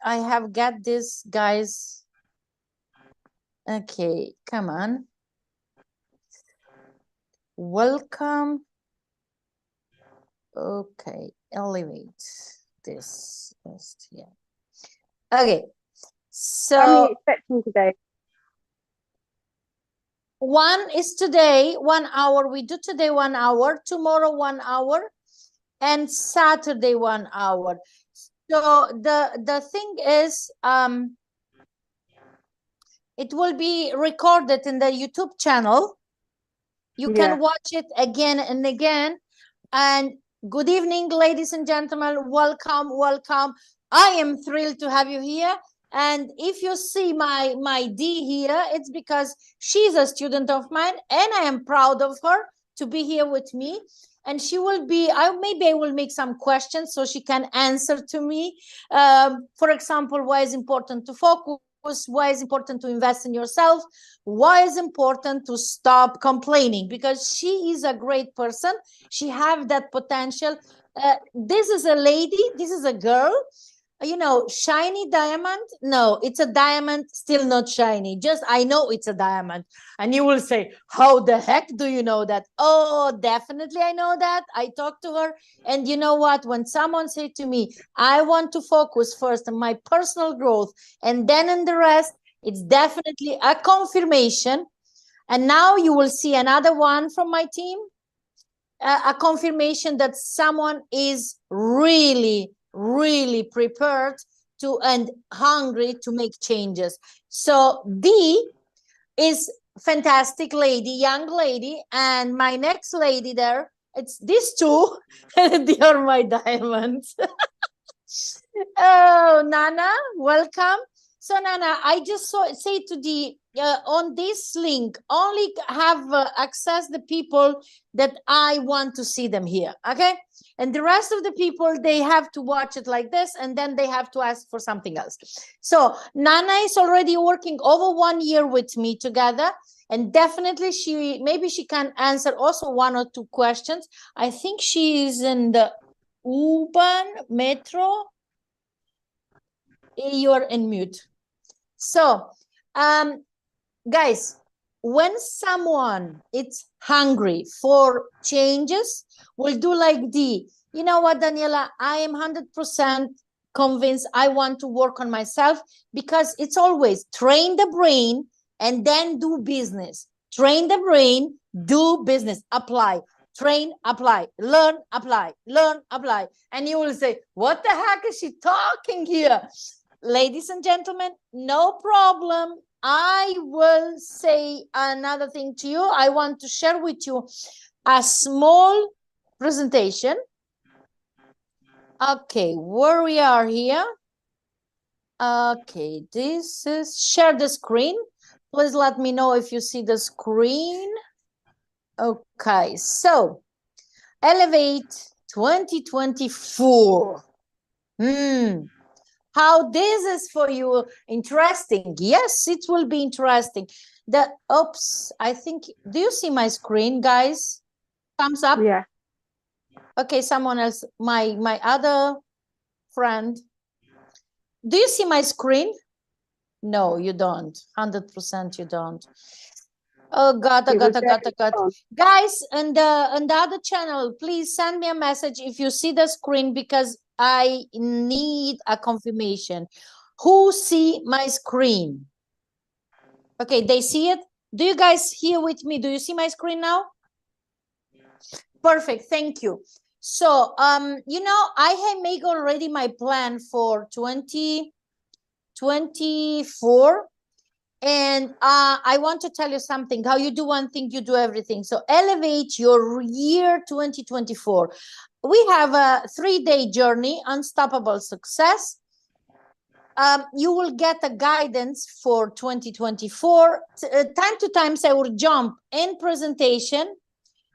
I have got this, guys. Okay, come on. Welcome. Okay, elevate this. Just, yeah. Okay, so How many expecting today? one is today, 1 hour. We do today 1 hour, tomorrow 1 hour, and Saturday 1 hour. So the thing is, it will be recorded in the YouTube channel. You can watch it again and again. And good evening, ladies and gentlemen. Welcome, welcome. I am thrilled to have you here. And if you see my D here, it's because she's a student of mine, and I am proud of her to be here with me. And she will be, maybe I will make some questions so she can answer to me. For example, why is important to focus? Why is important to invest in yourself? Why is important to stop complaining? Because she is a great person. She have that potential. This is a lady. This is a girl. You know, shiny diamond. No, it's a diamond, still not shiny. Just I know it's a diamond. And you will say, how the heck do you know that? Oh, definitely I know that. I talked to her. And you know what? When someone said to me, I want to focus first on my personal growth and then on the rest, it's definitely a confirmation. And now you will see another one from my team, a confirmation that someone is really prepared to and hungry to make changes. So D is fantastic lady, young lady, and my next lady there, it's these two, and they are my diamonds. Oh, Nana, welcome. So Nana, I just say to the on this link, only have access the people that I want to see them here, okay? And the rest of the people, they have to watch it like this, and then they have to ask for something else. So Nana is already working over 1 year with me together, and definitely maybe she can answer also 1 or 2 questions. I think she is in the urban metro. You're in mute. So, guys, when someone is hungry for changes, we'll do like D. You know what, Daniela? I am 100% convinced I want to work on myself, because it's always train the brain and then do business. Train the brain, do business, apply. Train, apply, learn, apply, learn, apply. And you will say, what the heck is she talking here? Ladies and gentlemen, no problem. I will say another thing to you. I want to share with you a small presentation. Okay, where we are here. Okay, this is share the screen. Please let me know if you see the screen. Okay, so Elevate 2024. How this is for you interesting? Yes, it will be interesting. Oops, I think, do you see my screen, guys? Thumbs up? Yeah. Okay, someone else, my other friend. Do you see my screen? No, you don't. 100% you don't. Oh God, oh God, oh God, oh God. Guys, and the other channel, please send me a message if you see the screen, because I need a confirmation. Who see my screen? Okay, they see it. Do you guys here with me? Do you see my screen now? Perfect, thank you. So, you know, I have made already my plan for 2024. And I want to tell you something. How you do one thing, you do everything. So elevate your year 2024. We have a 3-day journey, unstoppable success. You will get a guidance for 2024. Time to time, I will jump in presentation,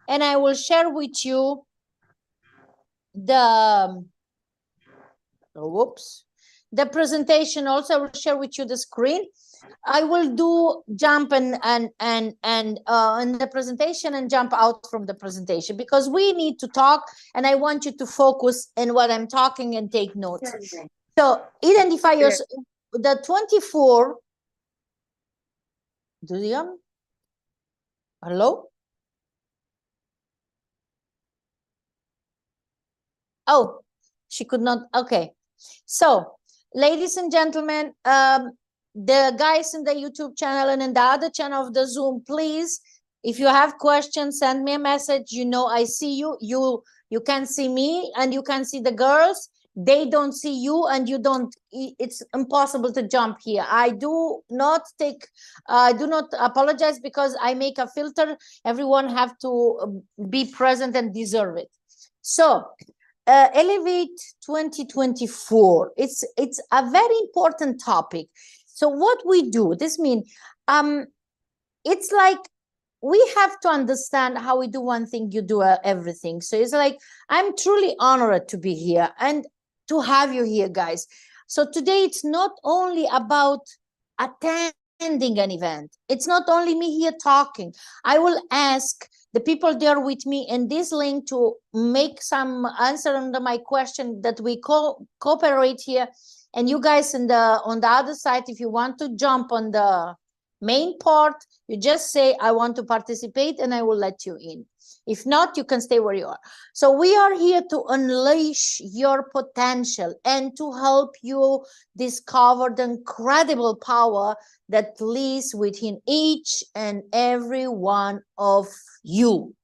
and I will share with you the presentation. Also, I will share with you the screen. I will do jump in the presentation and jump out from the presentation, because we need to talk, and I want you to focus in what I'm talking and take notes. So identify yourself. The 24. Dion? Hello? Oh, she could not. Okay. So, ladies and gentlemen, the guys in the YouTube channel and in the other channel of the Zoom, please, if you have questions, send me a message. You know, I see you. You can see me and you can see the girls. They don't see you and you don't. It's impossible to jump here. I do not apologize because I make a filter. Everyone have to be present and deserve it. So Elevate 2024, it's a very important topic. So what we do, this means it's like we have to understand how we do one thing, you do everything. So it's like, I'm truly honored to be here and to have you here, guys. So today it's not only about attending an event. It's not only me here talking. I will ask the people there with me in this link to make some answer under my question that we cooperate here. And you guys on the other side, if you want to jump on the main part, you just say, I want to participate and I will let you in. If not, you can stay where you are. So we are here to unleash your potential and to help you discover the incredible power that lies within each and every one of you.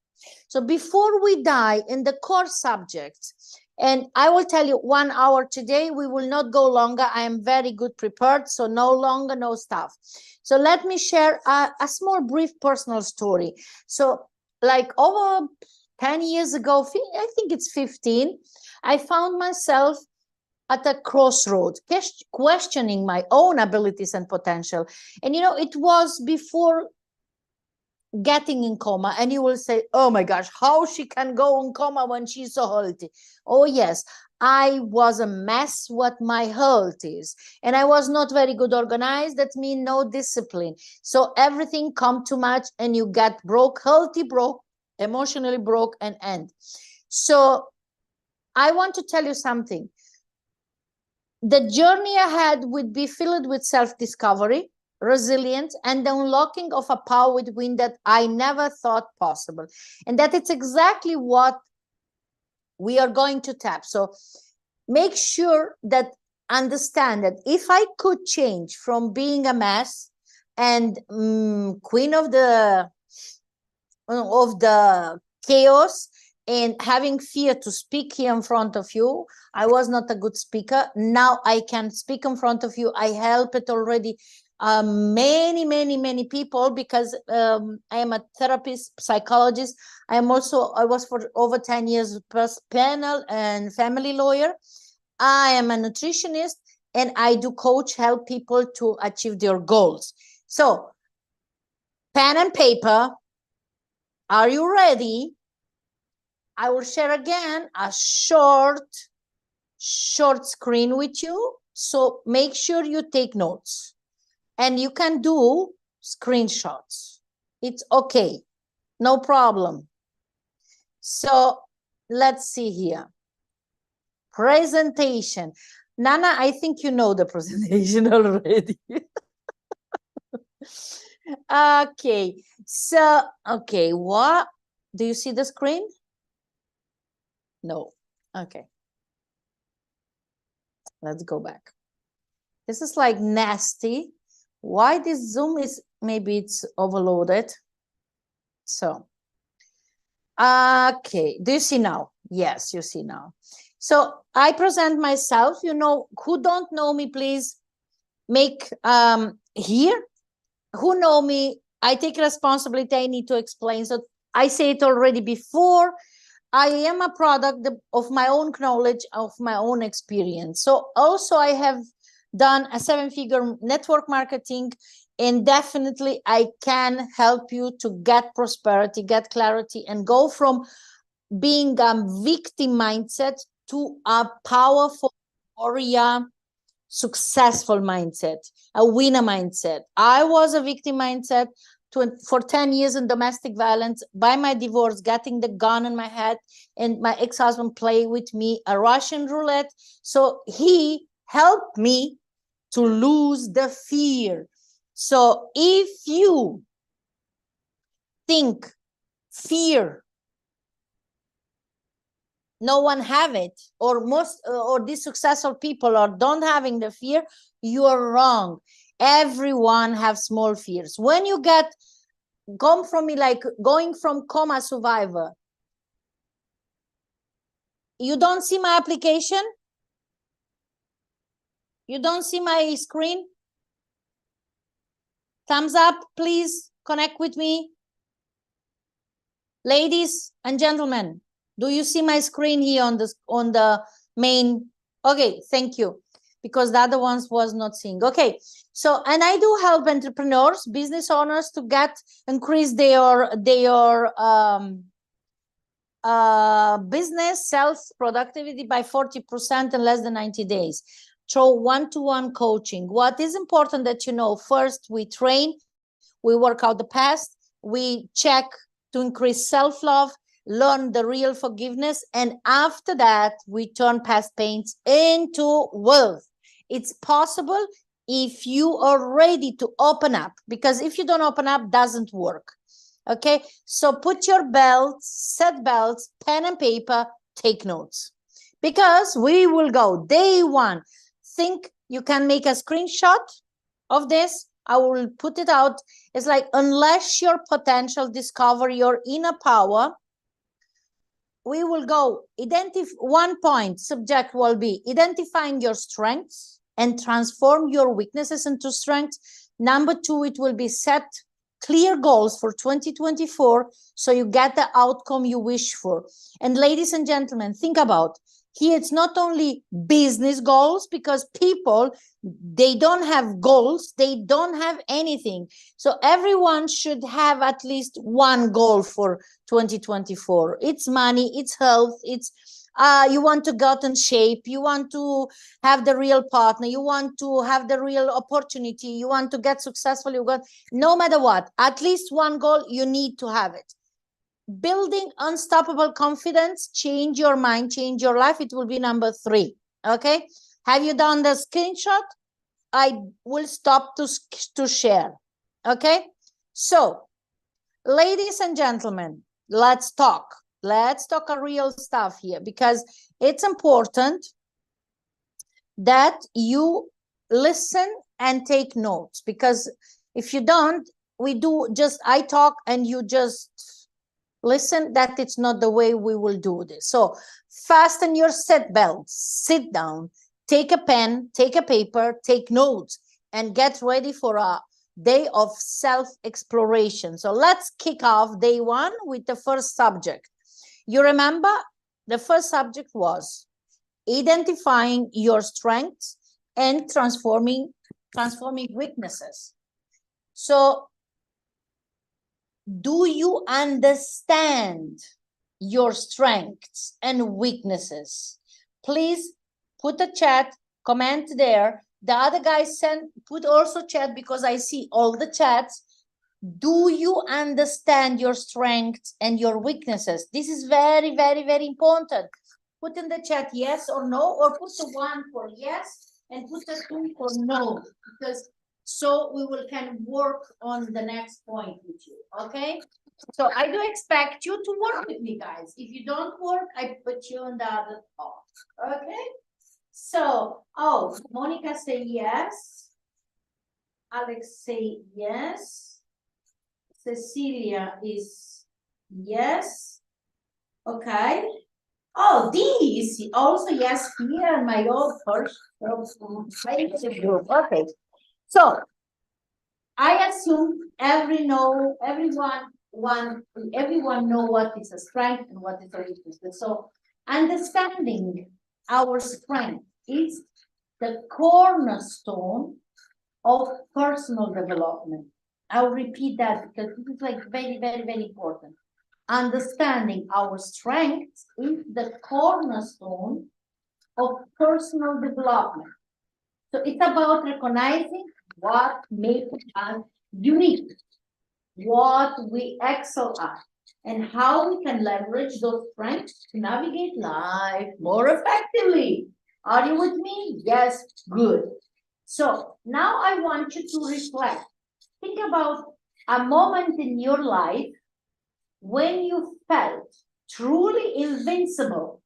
So before we dive in the core subjects, and I will tell you 1 hour today, we will not go longer. I am very good prepared, so no longer, no stuff. So let me share a small brief personal story. So like over 10 years ago, I think it's 15, I found myself at a crossroads, questioning my own abilities and potential. And, you know, it was before getting in coma, and you will say, oh my gosh, how she can go in coma when she's so healthy? Oh yes, I was a mess what my health is, and I was not very good organized. That means no discipline. So everything come too much and you get broke, healthy broke, emotionally broke, and end. So I want to tell you something. The journey ahead would be filled with self-discovery, resilience, and the unlocking of a power within that I never thought possible. And that it's exactly what we are going to tap. So make sure that understand that if I could change from being a mess and queen of the chaos and having fear to speak here in front of you, I was not a good speaker. Now I can speak in front of you. I help it already many people, because I am a therapist, psychologist. I was for over 10 years panel and family lawyer. I am a nutritionist, and I do coach, help people to achieve their goals. So pen and paper, are you ready? I will share again a short screen with you. So make sure you take notes. And you can do screenshots. It's okay. No problem. So let's see here. Presentation. Nana, I think you know the presentation already. Okay. So, okay. What? Do you see the screen? No. Okay. Let's go back. This is like nasty. Why this Zoom is, maybe it's overloaded. So, okay, do you see now? Yes, you see now. So I present myself. You know, who don't know me, please make here. Who know me, I take responsibility. I need to explain. So I say it already before. I am a product of my own knowledge, of my own experience. So also I have done a 7-figure network marketing, and definitely I can help you to get prosperity, get clarity, and go from being a victim mindset to a powerful warrior, successful mindset, a winner mindset. I was a victim mindset for 10 years in domestic violence. By my divorce, getting the gun in my head, and my ex-husband played with me a Russian roulette. So he help me to lose the fear. So if you think fear, no one have it, or most or these successful people are don't having the fear, you are wrong. Everyone have small fears. When you come from me, like going from coma survivor, you don't see my application, you don't see my screen. Thumbs up, please connect with me. Ladies and gentlemen, do you see my screen here on the main? Okay, thank you, because the other ones was not seeing. Okay, so, and I do help entrepreneurs, business owners to increase their business sales productivity by 40% in less than 90 days through one-to-one coaching. What is important that you know, first we train, we work out the past, we check to increase self-love, learn the real forgiveness, and after that we turn past pains into wealth. It's possible if you are ready to open up, because if you don't open up, doesn't work. Okay, so put your belts, set belts, pen and paper, take notes, because we will go day one. Think you can make a screenshot of this. I will put it out. It's like, unless your potential, discover your inner power. We will go identify one point. Subject will be identifying your strengths and transform your weaknesses into strengths. Number two, it will be set clear goals for 2024 so you get the outcome you wish for. And ladies and gentlemen, think about here, it's not only business goals, because people, they don't have goals, they don't have anything. So everyone should have at least one goal for 2024. It's money, it's health, it's you want to get in shape, you want to have the real partner, you want to have the real opportunity, you want to get successful, no matter what, at least one goal, you need to have it. Building unstoppable confidence, change your mind, change your life. It will be number 3. Okay, have you done the screenshot? I will stop to share. Okay, so ladies and gentlemen, let's talk a real stuff here, because it's important that you listen and take notes, because if you don't, I talk and you just listen. That it's not the way we will do this. So fasten your seatbelts, sit down, take a pen, take a paper, take notes, and get ready for a day of self-exploration. So let's kick off day 1 with the first subject. You remember the first subject was identifying your strengths and transforming weaknesses. So do you understand your strengths and weaknesses? Please put a chat, comment there. The other guys put also chat, because I see all the chats. Do you understand your strengths and your weaknesses? This is very, very, very important. Put in the chat yes or no, or put a 1 for yes and put a 2 for no, because so we will can work on the next point with you. Okay, so I do expect you to work with me, guys. If you don't work, I put you on the other part. Okay, so Monica say yes, Alex say yes, Cecilia is yes. Okay. Oh, D is also yes here, my old first group. Okay. So I assume everyone know what is a strength and what is a weakness. So understanding our strength is the cornerstone of personal development. I'll repeat that, because this is like very, very, very important. Understanding our strengths is the cornerstone of personal development. So it's about recognizing what makes us unique, what we excel at, and how we can leverage those strengths to navigate life more effectively. Are you with me? Yes, good. So now I want you to reflect. Think about a moment in your life when you felt truly invincible,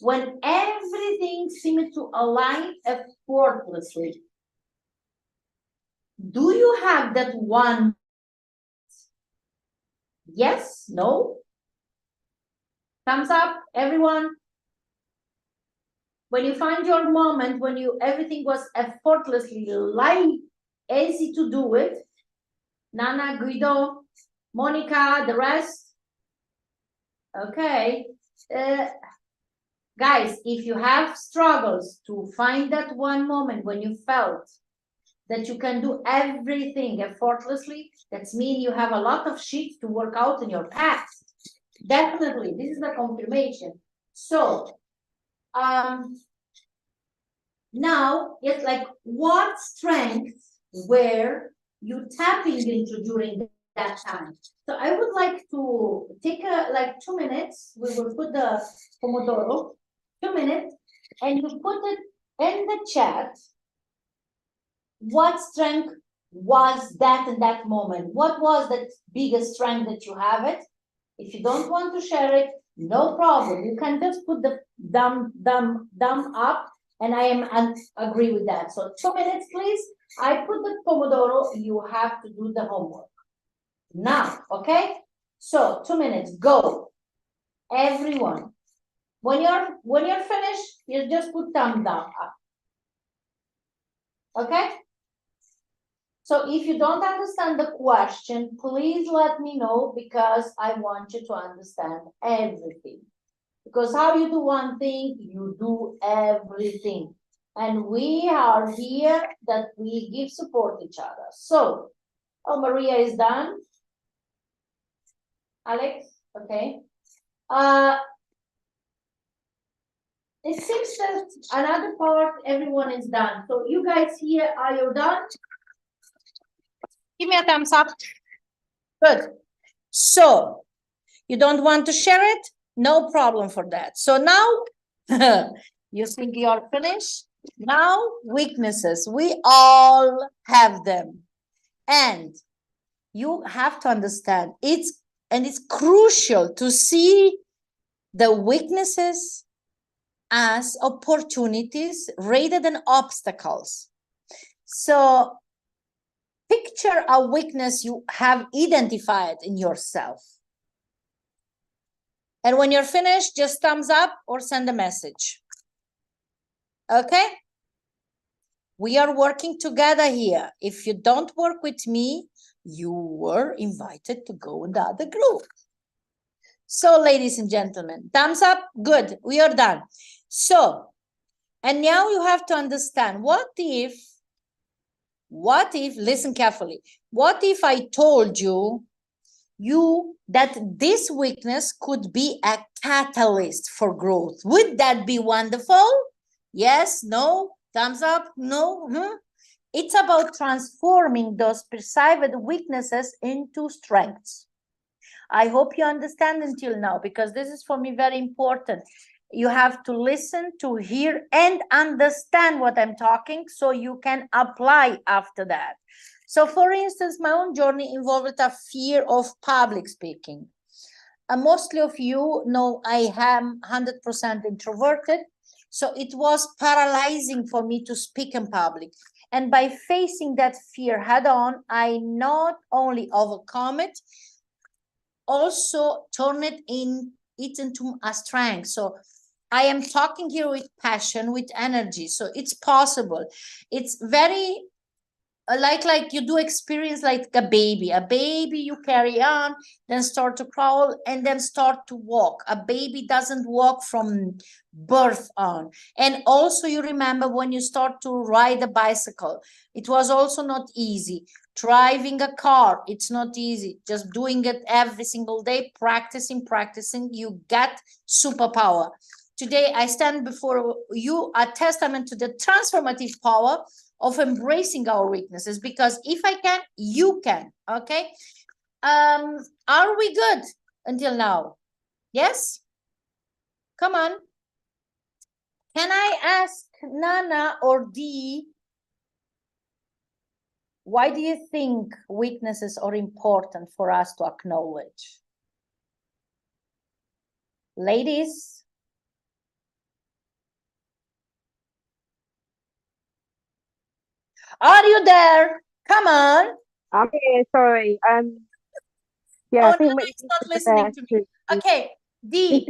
when everything seemed to align effortlessly. Do you have that one? Yes? No? Thumbs up, everyone. When you find your moment, when everything was effortlessly light, easy to do it. Nana, Guido, Monica, the rest. Okay. Guys, if you have struggles to find that one moment when you felt that you can do everything effortlessly, that means you have a lot of shit to work out in your past. Definitely, this is the confirmation. So, now it's like, what strengths were you tapping into during that time? So I would like to take like 2 minutes. We will put the Pomodoro, 2 minutes, and you put it in the chat. What strength was that in that moment? What was that biggest strength that you have it? If you don't want to share it, no problem. You can just put the thumb up, and I am agree with that. So 2 minutes, please. I put the Pomodoro. You have to do the homework now. Okay. So 2 minutes. Go, everyone. When you're finished, you just put thumb down up. Okay. So if you don't understand the question, please let me know, because I want you to understand everything. Because how you do one thing, you do everything. And we are here that we give support each other. So, oh, Maria is done. Alex, okay. It seems that another part, everyone is done. So you guys here, are you done? Give me a thumbs up. Good. So, you don't want to share it? No problem for that. So now, you think you're finished? Now, weaknesses. We all have them. And you have to understand, it's crucial to see the weaknesses as opportunities rather than obstacles. So picture a weakness you have identified in yourself. And when you're finished, just thumbs up or send a message. Okay? We are working together here. If you don't work with me, you were invited to go in the other group. So, ladies and gentlemen, thumbs up. Good. We are done. So, and now you have to understand, what if, listen carefully, what if I told you that this weakness could be a catalyst for growth? Would that be wonderful? Yes? No? Thumbs up? No? It's about transforming those perceived weaknesses into strengths. I hope you understand until now, because this is for me very important. You have to listen, to hear, and understand what I'm talking, so you can apply after that. So, for instance, my own journey involved a fear of public speaking. Mostly of you know I am 100% introverted, so it was paralyzing for me to speak in public. And by facing that fear head on, I not only overcome it, also turn it into a strength. So I am talking here with passion, with energy. So it's possible. It's very like you do experience like a baby you carry on, then start to crawl, and then start to walk. A baby doesn't walk from birth on. And also, you remember when you start to ride a bicycle, it was also not easy. Driving a car, it's not easy. Just doing it every single day, practicing, you get superpower. Today I stand before you, a testament to the transformative power of embracing our weaknesses, because if I can, you can. Okay. Are we good until now? Yes. Come on. Can I ask Nana or Dee, why do you think weaknesses are important for us to acknowledge? Ladies? Are you there? Come on. I'm here, sorry. Yeah, Oh, I think Nana is not listening to me. Okay, Dee,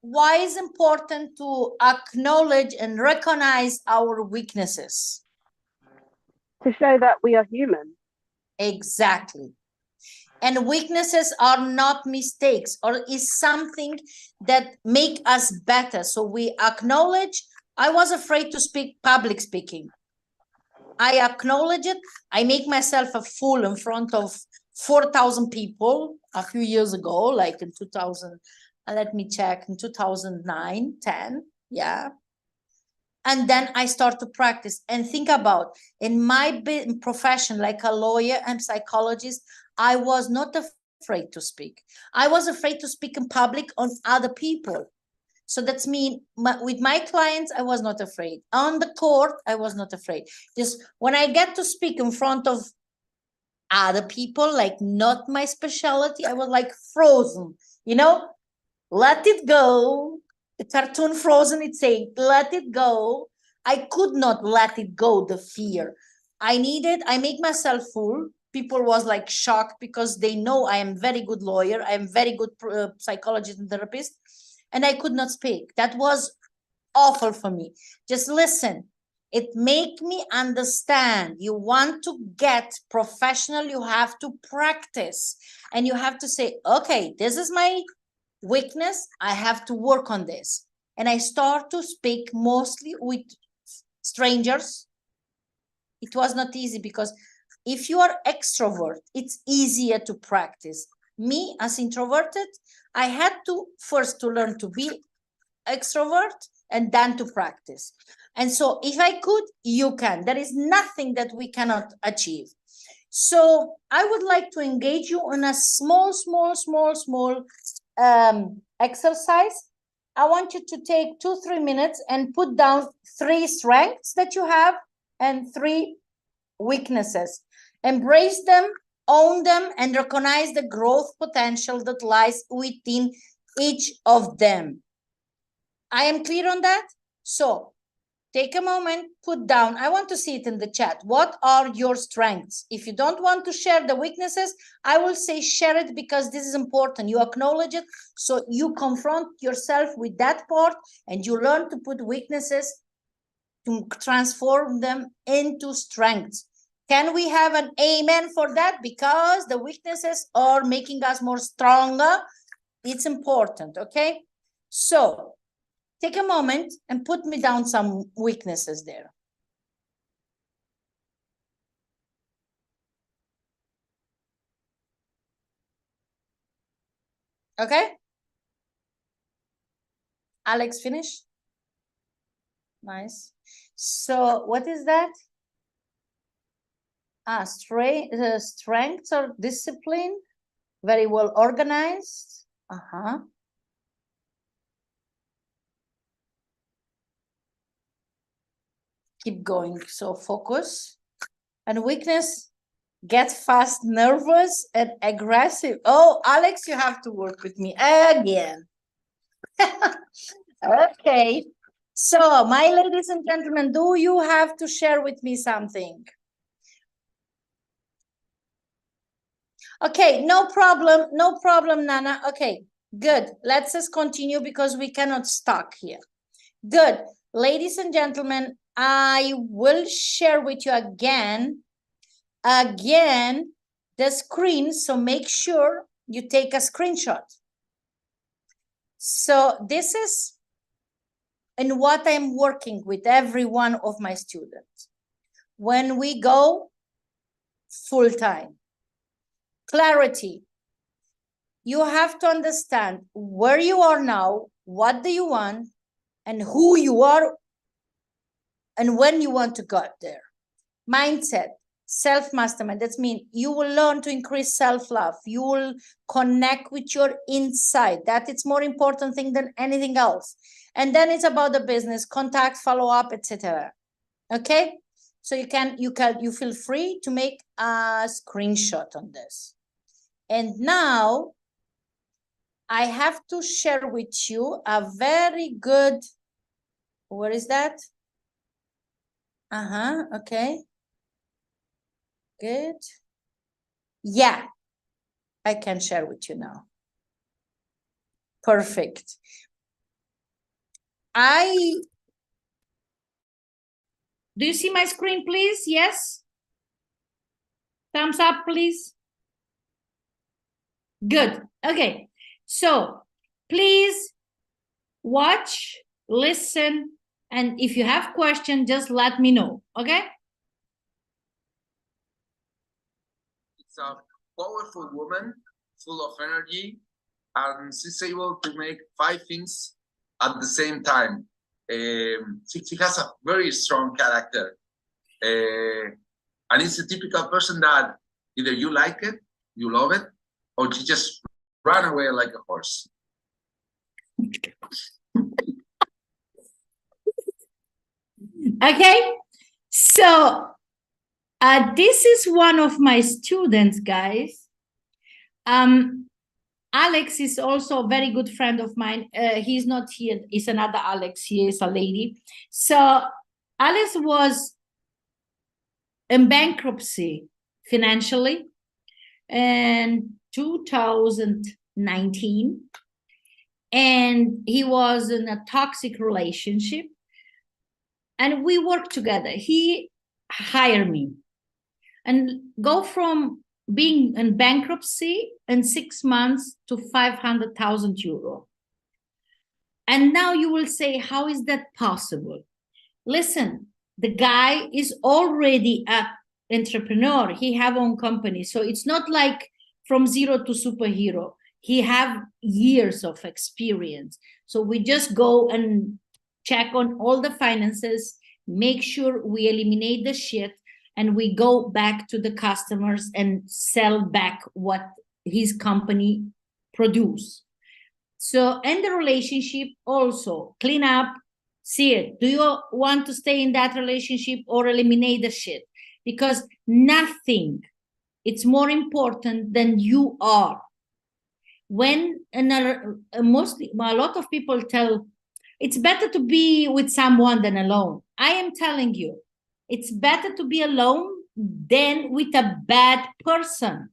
why is important to acknowledge and recognize our weaknesses? to show that we are human. Exactly. And weaknesses are not mistakes, or is something that make us better. So we acknowledge. I was afraid to speak public speaking. I acknowledge it. I make myself a fool in front of 4,000 people a few years ago, like in 2000. Let me check, in 2009, 10. Yeah. And then I start to practice and think about, in my profession, like a lawyer and psychologist, I was not afraid to speak. I was afraid to speak in public on other people. So that's mean with my clients, I was not afraid. On the court, I was not afraid. Just when I get to speak in front of other people, like not my specialty, I was like frozen, let it go. The cartoon Frozen, it said, let it go. I could not let it go, the fear. I make myself fool. People was like shocked because they know I am very good lawyer. I am very good psychologist and therapist. And I could not speak. That was awful for me. Just listen. It make me understand. You want to get professional, you have to practice. And you have to say, okay, this is my weakness. I have to work on this. And I start to speak mostly with strangers. It was not easy because if you are extrovert, it's easier to practice. Me, as introverted, I had to first to learn to be extrovert and then to practice. And so if I could, you can. There is nothing that we cannot achieve. So I would like to engage you on a small exercise. I want you to take 2-3 minutes and put down 3 strengths that you have and 3 weaknesses. Embrace them, own them, and recognize the growth potential that lies within each of them. I am clear on that? So take a moment, put down. I want to see it in the chat. What are your strengths? If you don't want to share the weaknesses, I will say share it because this is important. You acknowledge it, so you confront yourself with that part and you learn to put weaknesses to transform them into strengths. Can we have an amen for that? Because the weaknesses are making us more stronger. It's important, okay? So take a moment and put me down some weaknesses there. Okay? Alex, finish? Nice. So what is that? Strengths or discipline, very well organized. Keep going. So focus. And weakness, get fast, nervous, and aggressive. Oh, Alex, you have to work with me again. Okay. So, my ladies and gentlemen, do you have to share with me something? Okay, no problem. No problem, Nana. Okay, good. Let's just continue because we cannot stop here. Good. Ladies and gentlemen, I will share with you again the screen. So make sure you take a screenshot. So this is in what I'm working with every one of my students. When we go full-time, clarity. You have to understand where you are now, what do you want, and who you are, and when you want to get there. Mindset. Self-mastermind, that means you will learn to increase self-love. You will connect with your inside. That it's more important thing than anything else. And then it's about the business, contact, follow-up, etc. Okay? So you feel free to make a screenshot on this. And now I have to share with you a very good, where is that? Okay. Good. Yeah, I can share with you now. Perfect. Do you see my screen, please? Yes? Thumbs up, please. Good. Okay. So please watch, listen, and if you have questions, just let me know. Okay? It's a powerful woman, full of energy, and she's able to make 5 things at the same time. She has a very strong character. And it's a typical person that either you like it, you love it, or you just run away like a horse. Okay, so this is one of my students, guys. Alex is also a very good friend of mine. He's not here. It's another Alex. He is a lady. So Alex was in bankruptcy financially in 2019. And he was in a toxic relationship. And we worked together. He hired me and go from being in bankruptcy in 6 months to 500,000 euro. And now you will say, how is that possible? Listen, the guy is already an entrepreneur. He have own company. So it's not like from zero to superhero. He have years of experience. So we just go and check on all the finances, make sure we eliminate the shit, and we go back to the customers and sell back what his company produce. So in the relationship also, clean up, see it. Do you want to stay in that relationship or eliminate the shit? Because nothing, it's more important than you are. When mostly a lot of people tell, it's better to be with someone than alone. I am telling you, it's better to be alone than with a bad person.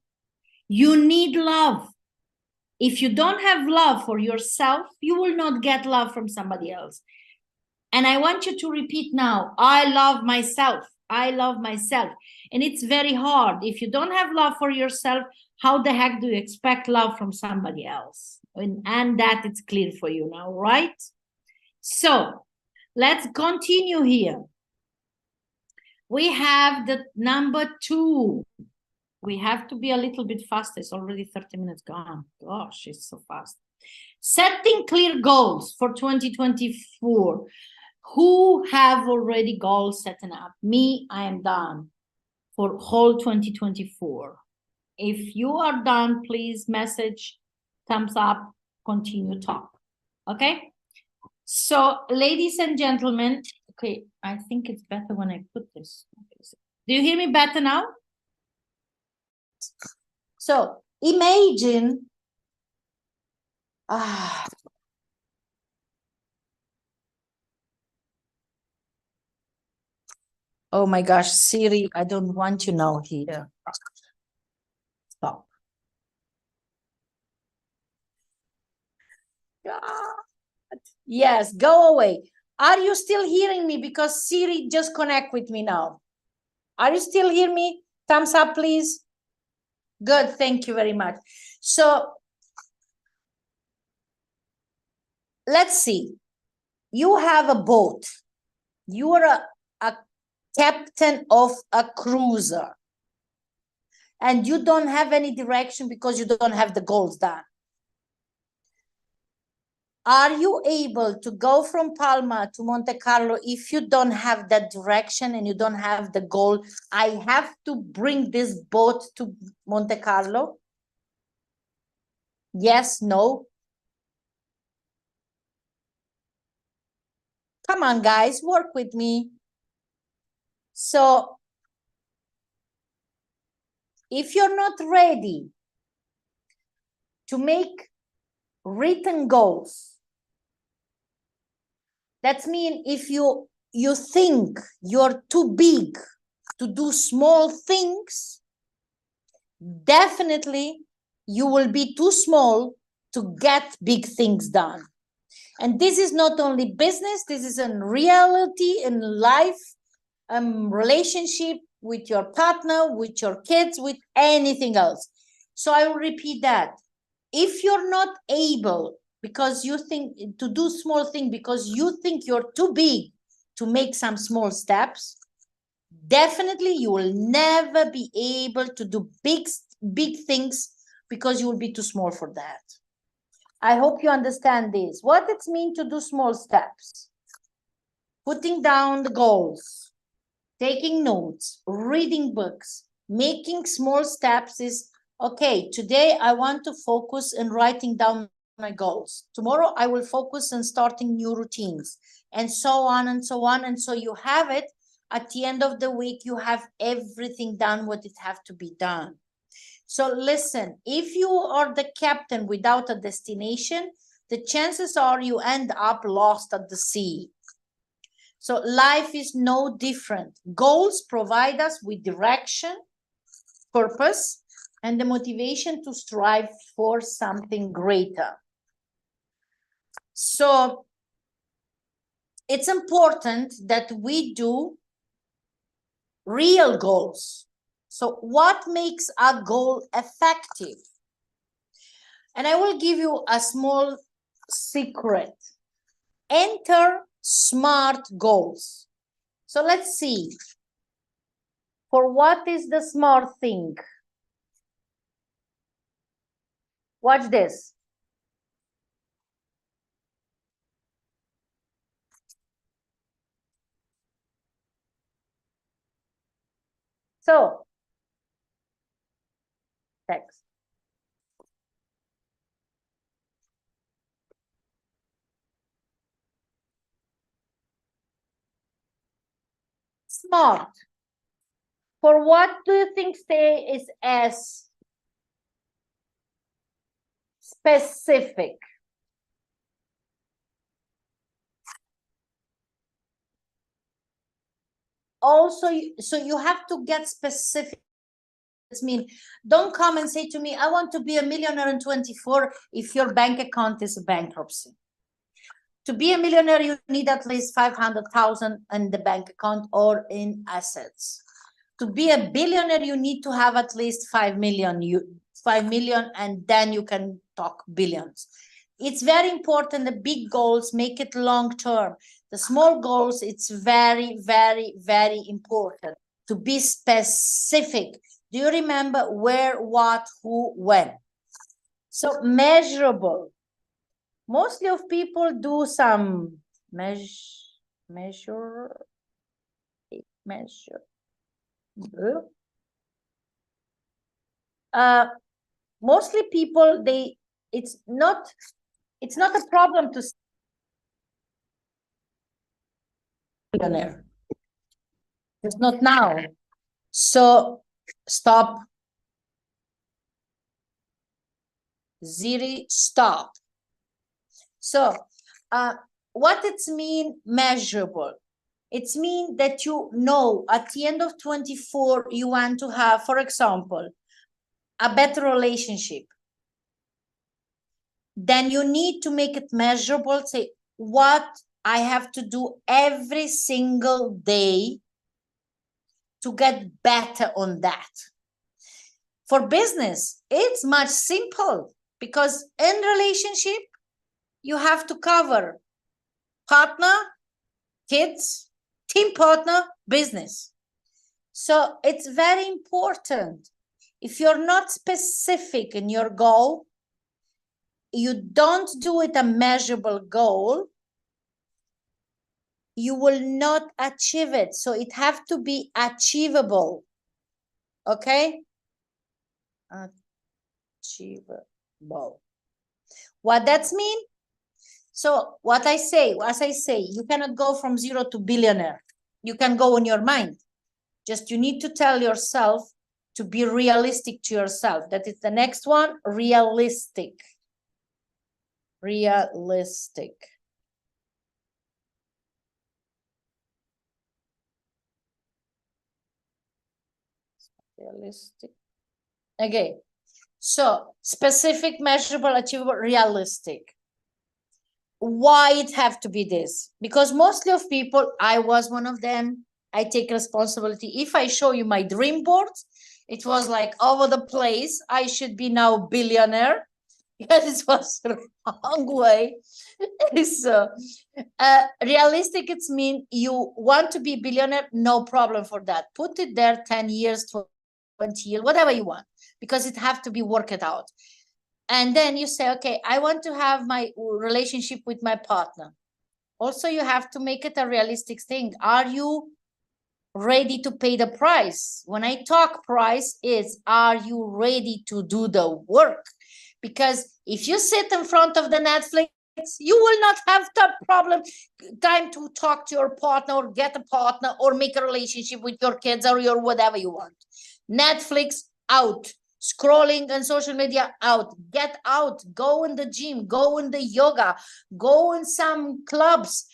You need love. If you don't have love for yourself, you will not get love from somebody else. And I want you to repeat now, I love myself. I love myself. And it's very hard. If you don't have love for yourself, how the heck do you expect love from somebody else? And that it's clear for you now, right? So let's continue here. We have the number 2. We have to be a little bit faster. It's already 30 minutes gone. Gosh, it's so fast. Setting clear goals for 2024. Who have already goals set up? Me, I am done for whole 2024. If you are done, please message, thumbs up, continue talk. Okay? So, ladies and gentlemen, okay, I think it's better when I put this. Do you hear me better now? So, imagine, oh my gosh, Siri, I don't want you now here. Stop. God. Yes, go away. Are you still hearing me? Because Siri just connect with me now. Are you still hearing me? Thumbs up, please. Good, thank you very much. So, let's see. You have a boat. You are a captain of a cruiser. And you don't have any direction because you don't have the goals done. Are you able to go from Palma to Monte Carlo if you don't have that direction and you don't have the goal? I have to bring this boat to Monte Carlo. Yes, no. Come on, guys, work with me. So if you're not ready to make written goals, that means if you think you're too big to do small things, definitely you will be too small to get big things done. And this is not only business, this is in reality, in life, relationship with your partner, with your kids, with anything else. So I will repeat that. If you're not able, because you think to do small thing, because you think you're too big to make some small steps, definitely you will never be able to do big things because you will be too small for that. I hope you understand this. What it means to do small steps. Putting down the goals, taking notes, reading books, making small steps is, okay, today I want to focus on writing down my goals. Tomorrow I will focus on starting new routines, and so on and so on. And so you have it at the end of the week, you have everything done what it have to be done. So listen, if you are the captain without a destination, the chances are you end up lost at the sea. So life is no different. Goals provide us with direction, purpose, and the motivation to strive for something greater. So it's important that we do real goals. So what makes a goal effective? And I will give you a small secret. Enter SMART goals. So let's see. For what is the SMART thing? Watch this. So, text. SMART. For what do you think say is S? Specific. Also, so you have to get specific. It means don't come and say to me, I want to be a millionaire in 24 if your bank account is a bankruptcy. To be a millionaire, you need at least 500,000 in the bank account or in assets. To be a billionaire, you need to have at least 5 million, and then you can talk billions. It's very important. The big goals, make it long term. The small goals, it's very, very, very important to be specific. Do you remember where, what, who, when? So measurable. Mostly of people do some measure. Mostly people, it's not a problem to millionaire. It's not now. So stop. Ziri, stop. So what it's mean measurable? It's mean that you know at the end of 24 you want to have, for example, a better relationship. Then you need to make it measurable. Say what I have to do every single day to get better on that. For business, it's much simple because in relationship, you have to cover partner, kids, team partner, business. So it's very important. If you're not specific in your goal, you don't do it a measurable goal, you will not achieve it. So it have to be achievable. Okay? Achievable. What that's mean? So what I say, as I say, you cannot go from 0 to billionaire. You can go in your mind. Just you need to tell yourself to be realistic to yourself. That is the next one, realistic. Realistic. Realistic. Okay. So specific, measurable, achievable, realistic. Why it have to be this? Because mostly of people, I was one of them. I take responsibility. If I show you my dream board, it was like over the place. I should be now billionaire. Yes, it was the wrong way. So realistic, it's mean you want to be billionaire, no problem for that. Put it there 10 years, 20 years, whatever you want, because it have to be worked out. And then you say, okay, I want to have my relationship with my partner. Also, you have to make it a realistic thing. Are you ready to pay the price? When I talk price is, are you ready to do the work? Because if you sit in front of the Netflix, you will not have the time to talk to your partner or get a partner or make a relationship with your kids or your whatever you want. Netflix out. Scrolling on social media out. Get out. Go in the gym. Go in the yoga. Go in some clubs.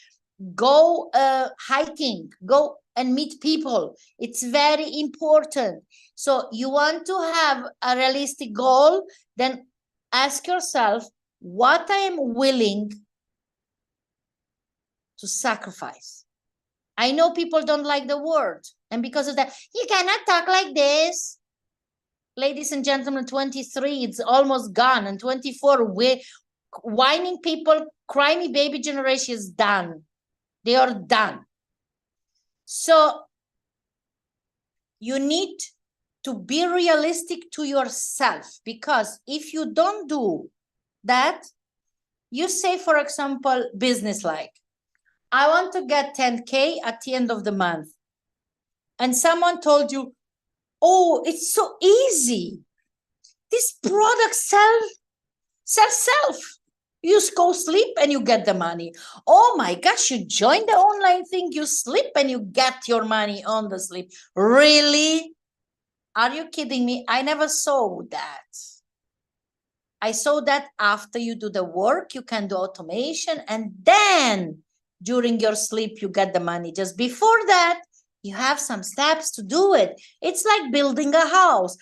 Go hiking. Go and meet people. It's very important. So you want to have a realistic goal, then ask yourself what I am willing to sacrifice. I know people don't like the word, and because of that, you cannot talk like this. Ladies and gentlemen, 23, it's almost gone, and 24, whining people, cry me baby generation is done. They are done. So you need to be realistic to yourself, because if you don't do that, you say, for example, business like, I want to get 10K at the end of the month. And someone told you, oh, it's so easy. This product self. You just go sleep and you get the money. Oh my gosh, you join the online thing, you sleep and you get your money on the sleep. Really? Are you kidding me? I never saw that. I saw that after you do the work, you can do automation, and then during your sleep, you get the money. Just before that, you have some steps to do it. It's like building a house.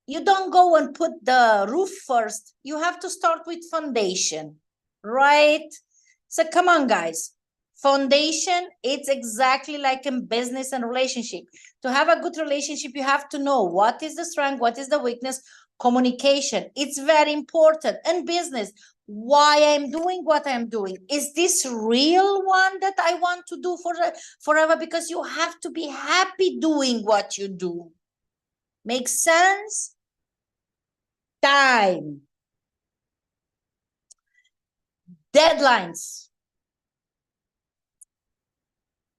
You don't go and put the roof first. You have to start with foundation, right? So come on, guys. Foundation, it's exactly like in business and relationship. To have a good relationship, you have to know what is the strength, what is the weakness. Communication, it's very important. And business, why I'm doing what I'm doing. Is this real one that I want to do forever? Because you have to be happy doing what you do. Makes sense? Time. Deadlines.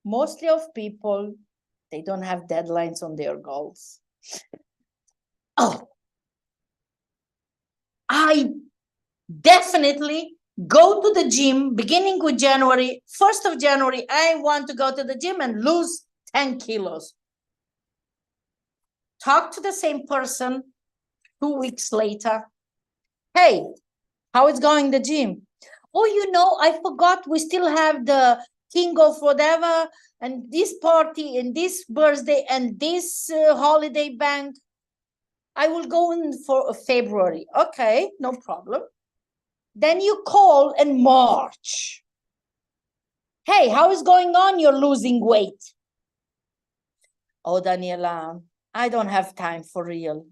Mostly of people, they don't have deadlines on their goals. Oh, I definitely go to the gym beginning with January. 1st of January, I want to go to the gym and lose 10 kilos. Talk to the same person 2 weeks later. Hey, how is going the gym? Oh, you know, I forgot we still have the king of whatever and this party and this birthday and this holiday bank. I will go in for February. Okay, no problem. Then you call in March. Hey, how is going on? You're losing weight. Oh, Daniela, I don't have time for real.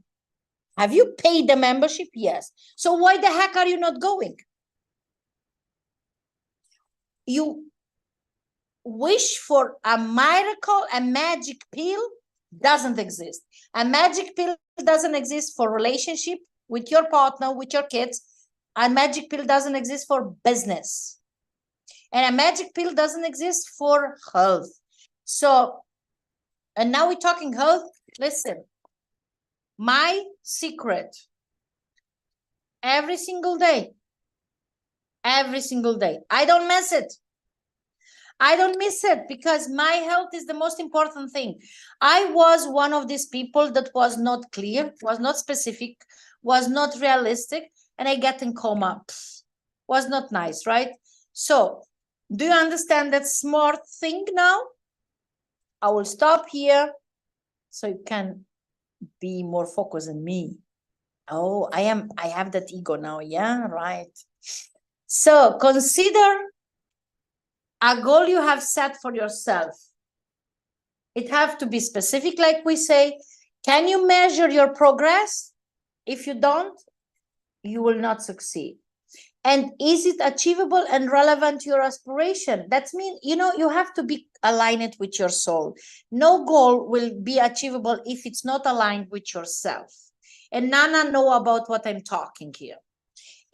Have you paid the membership? Yes. So why the heck are you not going? You wish for a miracle, a magic pill doesn't exist. A magic pill doesn't exist for relationship with your partner, with your kids. A magic pill doesn't exist for business. And a magic pill doesn't exist for health. So, and now we're talking health. Listen, my secret every single day, I don't miss it. I don't miss it because my health is the most important thing. I was one of these people that was not clear, was not specific, was not realistic, and I get in coma. Was not nice, right? So, do you understand that smart thing now? I will stop here so you can be more focused on me. Oh, I have that ego now. Yeah, right. So consider a goal you have set for yourself. It have to be specific, like we say. Can you measure your progress? If you don't, you will not succeed. And is it achievable and relevant to your aspiration? That means, you have to be aligned with your soul. No goal will be achievable if it's not aligned with yourself. And Nana know about what I'm talking here.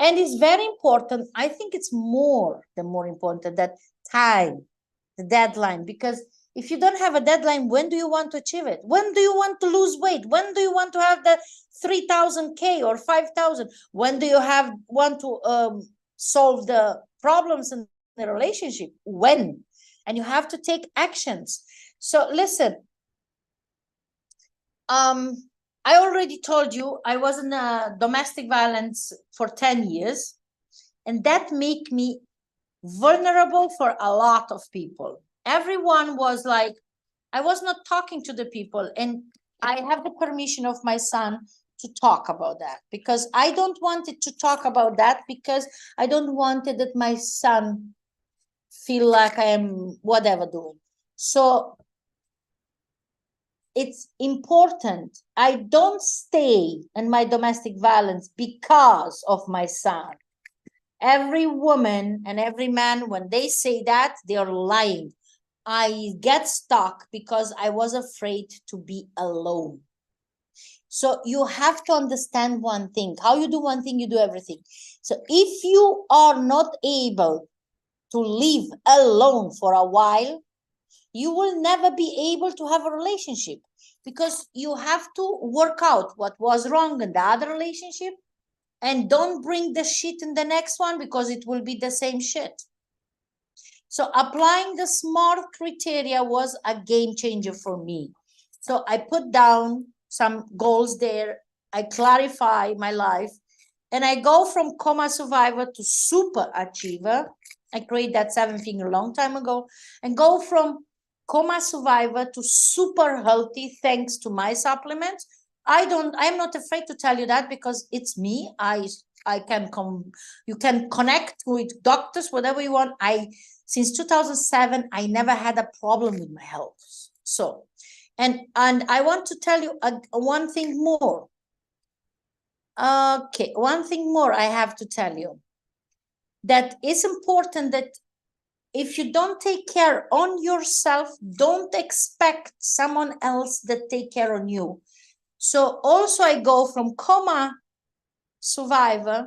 And it's very important. I think it's more important that time, the deadline, because if you don't have a deadline, when do you want to achieve it? When do you want to lose weight? When do you want to have the 3,000K or 5,000? When do you want to solve the problems in the relationship? When? And you have to take actions. So listen, I already told you I was in domestic violence for 10 years, and that made me vulnerable for a lot of people. Everyone was like, I was not talking to the people, and I have the permission of my son to talk about that because I don't want it to talk about that because I don't want it that my son feel like I am whatever doing. So it's important. I don't stay in my domestic violence because of my son. Every woman and every man, when they say that, they're lying. I get stuck because I was afraid to be alone. So you have to understand one thing. How you do one thing, you do everything. So if you are not able to live alone for a while, you will never be able to have a relationship because you have to work out what was wrong in the other relationship and don't bring the shit in the next one because it will be the same shit. So applying the SMART criteria was a game changer for me. So I put down some goals there. I clarify my life and I go from coma survivor to super achiever. I created that 7 finger a long time ago and go from coma survivor to super healthy thanks to my supplements. I'm not afraid to tell you that because it's me. I can come, you can connect with doctors, whatever you want. Since 2007, I never had a problem with my health. So, and I want to tell you one thing more. Okay, one thing more I have to tell you. That it's important that if you don't take care on yourself, don't expect someone else that take care on you. So also I go from coma survivor,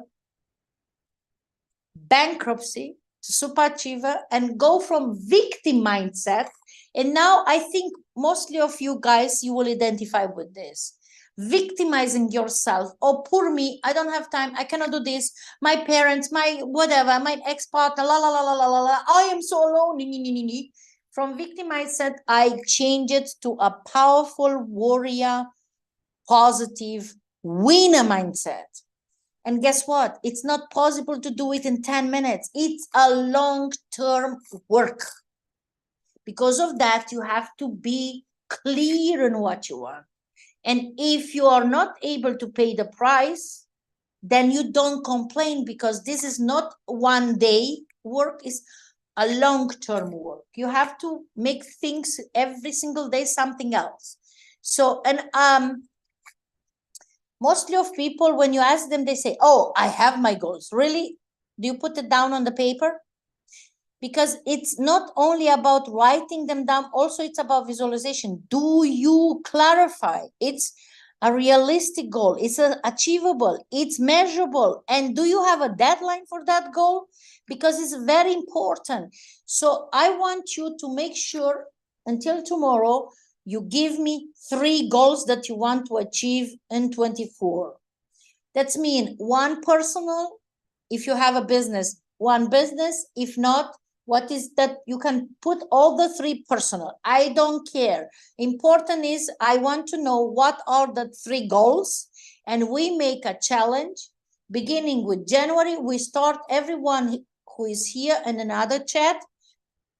bankruptcy to super achiever, and go from victim mindset. And now I think mostly of you guys, you will identify with this. Victimizing yourself. Oh, poor me, I don't have time, I cannot do this. My parents, my whatever, my ex-partner, la la la la la la la. I am so alone. From victim mindset, I change it to a powerful warrior, positive winner mindset. And guess what? It's not possible to do it in 10 minutes. It's a long-term work. Because of that, you have to be clear on what you want. And if you are not able to pay the price, then you don't complain because this is not one day work, is a long-term work. You have to make things every single day something else. So, and mostly of people, when you ask them, they say, oh, I have my goals. Really? Do you put it down on the paper? Because it's not only about writing them down, also it's about visualization. Do you clarify? It's a realistic goal. It's achievable. It's measurable. And do you have a deadline for that goal? Because it's very important. So I want you to make sure until tomorrow, you give me 3 goals that you want to achieve in 24. That's mean 1 personal, if you have a business, 1 business. If not, what is that? You can put all the 3 personal. I don't care. Important is I want to know what are the 3 goals, and we make a challenge beginning with January. We start everyone who is here in another chat.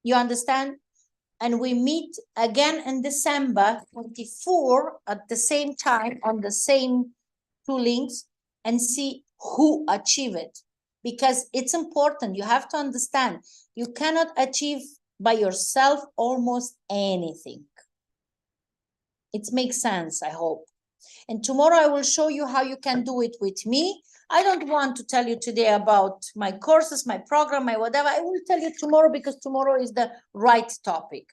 You understand? And we meet again in December 24 at the same time on the same 2 links and see who achieve it. Because it's important. You have to understand, you cannot achieve by yourself almost anything. It makes sense, I hope. And tomorrow I will show you how you can do it with me. I don't want to tell you today about my courses, my program, my whatever. I will tell you tomorrow because tomorrow is the right topic.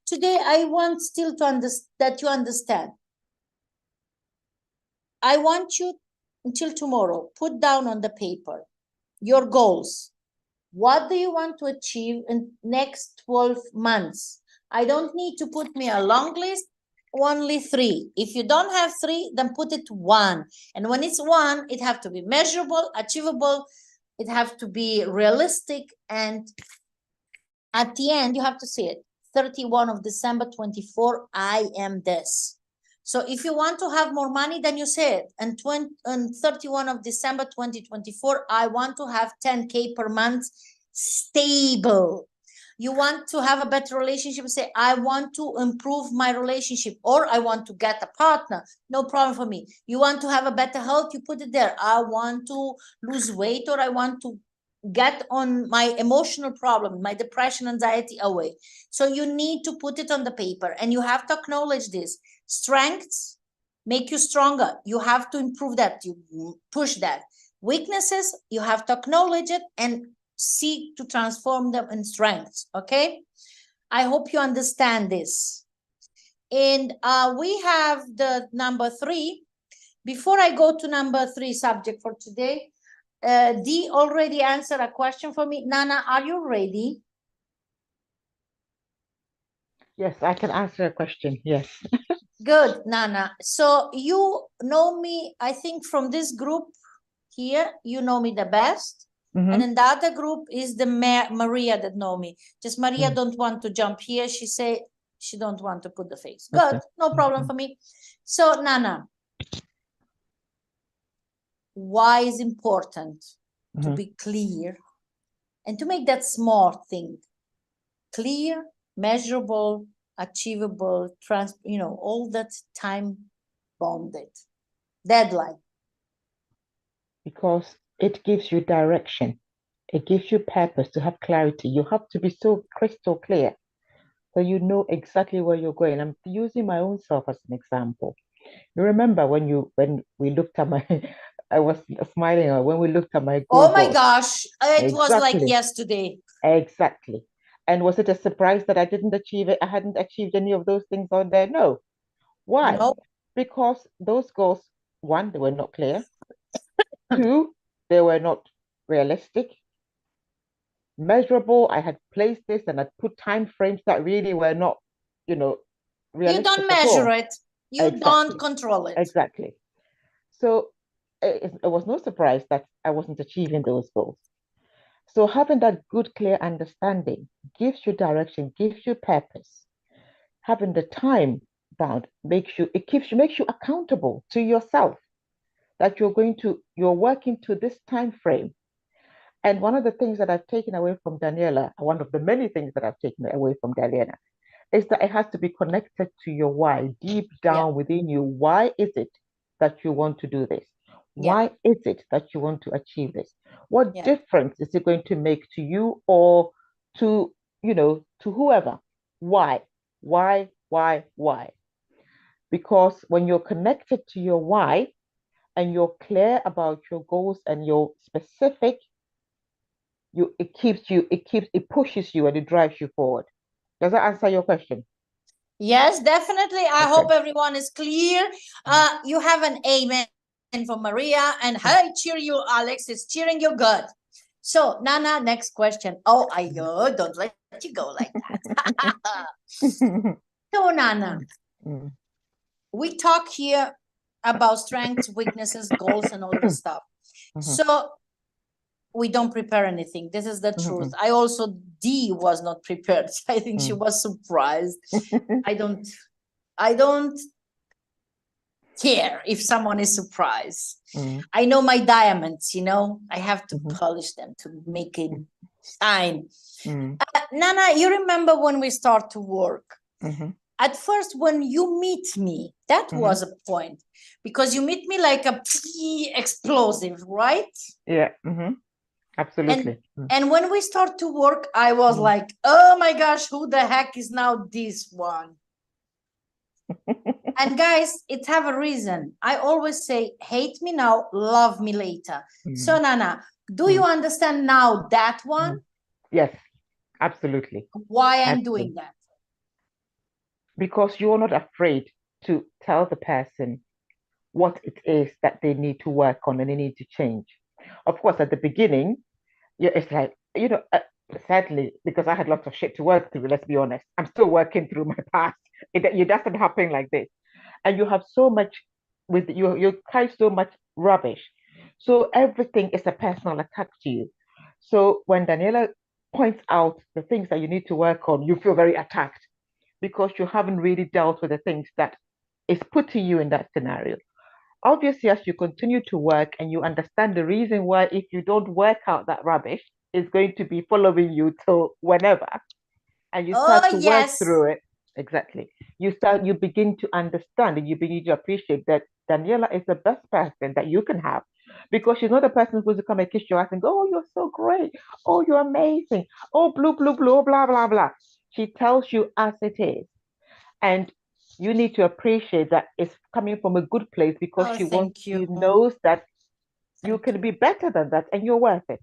Today, I want still to that you understand. I want you until tomorrow, put down on the paper your goals. What do you want to achieve in next 12 months? I don't need to put me a long list, only 3. If you don't have 3, then put it 1. And when it's 1, it have to be measurable, achievable, it have to be realistic, and at the end, you have to say it. 31 of December 24, I am this. So if you want to have more money, then you say it. And 31 of December 2024, I want to have 10K per month stable. You want to have a better relationship, say, I want to improve my relationship, or I want to get a partner. No problem for me. You want to have a better health, you put it there. I want to lose weight, or I want to get on my emotional problem, my depression, anxiety away. So you need to put it on the paper, and you have to acknowledge this. Strengths make you stronger. You have to improve that. You push that. Weaknesses, you have to acknowledge it and seek to transform them in strengths. Okay? I hope you understand this. And we have the number 3. Before I go to number 3 subject for today, Dee already answered a question for me. Nana, are you ready? Yes, I can answer a question. Yes. Good, Nana. So you know me, I think from this group here, you know me the best. And in the other group is the Maria that know me. Just Maria don't want to jump here. She say she don't want to put the face. Good, no problem for me. So Nana, why is important to be clear and to make that small thing clear, measurable, achievable, all that time bounded deadline? Because it gives you direction. It gives you purpose, to have clarity. You have to be so crystal clear so you know exactly where you're going. I'm using my own self as an example. You remember when we looked at my, I was smiling when we looked at my goal. Oh my board. gosh, it was like yesterday. Exactly. And was it a surprise that I didn't achieve it? I hadn't achieved any of those things on there? No. Why? No. Because those goals, 1, they were not clear. 2, they were not realistic. Measurable, I had placed this and I'd put time frames that really were not, realistic. You don't measure it. You don't control it. Exactly. So it was no surprise that I wasn't achieving those goals. So having that good, clear understanding gives you direction, gives you purpose. Having the time bound makes you accountable to yourself, that you're working to this time frame. And one of the things that I've taken away from Daniela, one of the many things that I've taken away from Daniela, is that it has to be connected to your why, deep down within you. Why is it that you want to do this? Why is it that you want to achieve this? What difference is it going to make to you or to, to whoever? Why? Why? Because when you're connected to your why and you're clear about your goals and you're specific, it pushes you and it drives you forward. Does that answer your question? Yes, definitely. I Okay. hope everyone is clear. You have an amen for Maria, and hey, cheer you, Alex is cheering you good. So, Nana, next question. Oh, don't let you go like that. So, Nana, Mm. we talk here about strengths, weaknesses, goals, and all this stuff. So, we don't prepare anything. This is the truth. I also, Dee was not prepared. I think she was surprised. I don't care if someone is surprised. I know my diamonds, I have to polish them to make it shine. Nana, you remember when we start to work? At first, when you meet me, that was a point, because you meet me like a explosive, right? Yeah. Absolutely. And when we start to work, I was like, oh my gosh, who the heck is now this one? And guys, it have a reason. I always say, hate me now, love me later. So Nana, do you understand now that one? Yes, absolutely. Why I'm doing that? Because you're not afraid to tell the person what it is that they need to work on and they need to change. Of course, at the beginning, it's like, sadly, because I had lots of shit to work through, let's be honest, I'm still working through my past. It doesn't happen like this. And you have so much with you carry so much rubbish. So everything is a personal attack to you. So when Daniela points out the things that you need to work on, you feel very attacked because you haven't really dealt with the things that is putting you in that scenario. Obviously, as you continue to work and you understand the reason why, if you don't work out that rubbish, is going to be following you till whenever, and you start to work through it, exactly. You begin to understand and you begin to appreciate that Daniela is the best person that you can have, because she's not a person who's going to come and kiss your ass and go, oh, you're so great. Oh, you're amazing. Oh, blue, blue, blue, blah, blah, blah. She tells you as it is. And you need to appreciate that it's coming from a good place, because she wants you knows that you can be better than that and you're worth it.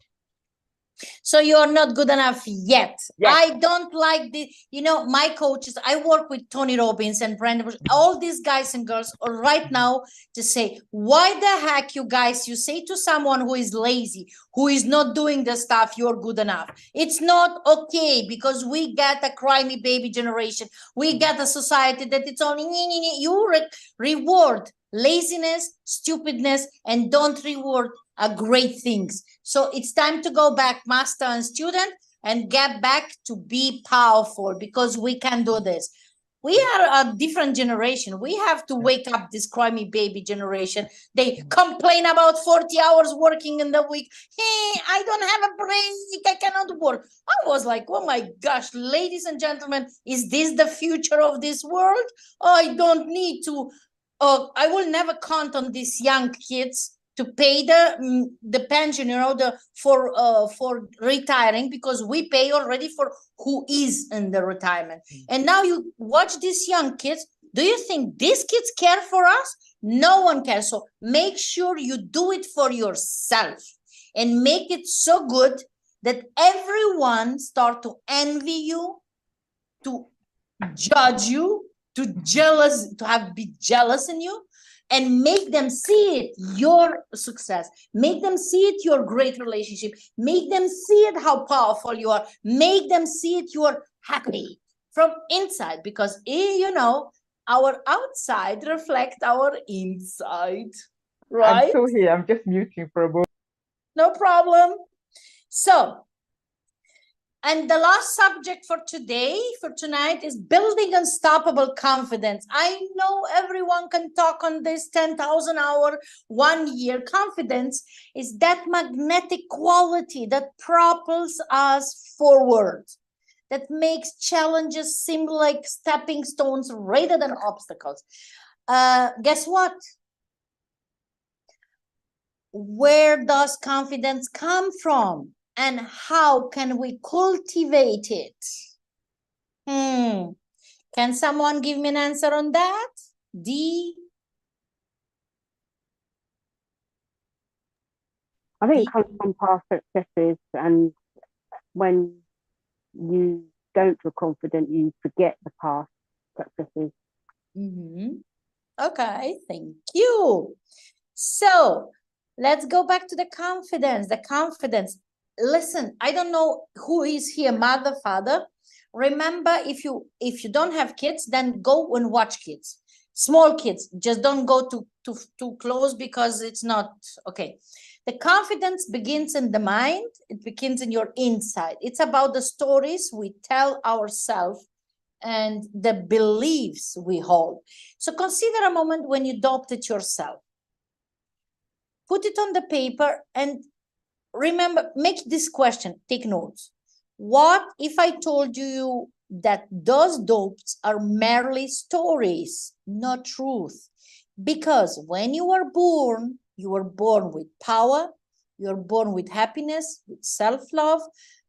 So you're not good enough yet. Yes. I don't like the, my coaches, I work with Tony Robbins and Brandon, all these guys and girls are right now to say, why the heck you guys, you say to someone who is lazy, who is not doing the stuff, you're good enough. It's not okay, because we get a cry me baby generation. We get a society that it's only, you reward laziness, stupidness, and don't reward great things. So it's time to go back, master and student, and get back to be powerful, because we can do this. We are a different generation. We have to wake up this crimey baby generation. They complain about 40 hours working in the week. Hey, I don't have a break. I cannot work. I was like, oh my gosh, ladies and gentlemen, is this the future of this world? I don't need to. I will never count on these young kids to pay the pension, for retiring, because we pay already for who is in the retirement. And now you watch these young kids. Do you think these kids care for us? No one cares. So make sure you do it for yourself and make it so good that everyone start to envy you, to judge you, to be jealous in you, and make them see it your success, make them see it your great relationship, make them see it how powerful you are, make them see it you're happy from inside, because our outside reflect our inside, right? I'm still here. I'm just muting for a moment. No problem. So, and the last subject for tonight, is building unstoppable confidence. I know everyone can talk on this 10,000 hour, 1 year. Confidence is that magnetic quality that propels us forward, that makes challenges seem like stepping stones rather than obstacles. Guess what? Where does confidence come from? And how can we cultivate it? Can someone give me an answer on that? D? I think it comes from past successes, and when you don't feel confident, you forget the past successes. Okay, thank you. So let's go back to the confidence. The confidence. Listen, I don't know who is here, mother, father. Remember, if you don't have kids, then go and watch kids. Small kids, just don't go too close because it's not okay. The confidence begins in the mind. It begins in your inside. It's about the stories we tell ourselves and the beliefs we hold. So consider a moment when you adopted yourself. Put it on the paper and remember, make this question, take notes. What if I told you that those dopes are merely stories, not truth? Because when you were born with power, you're born with happiness, with self-love,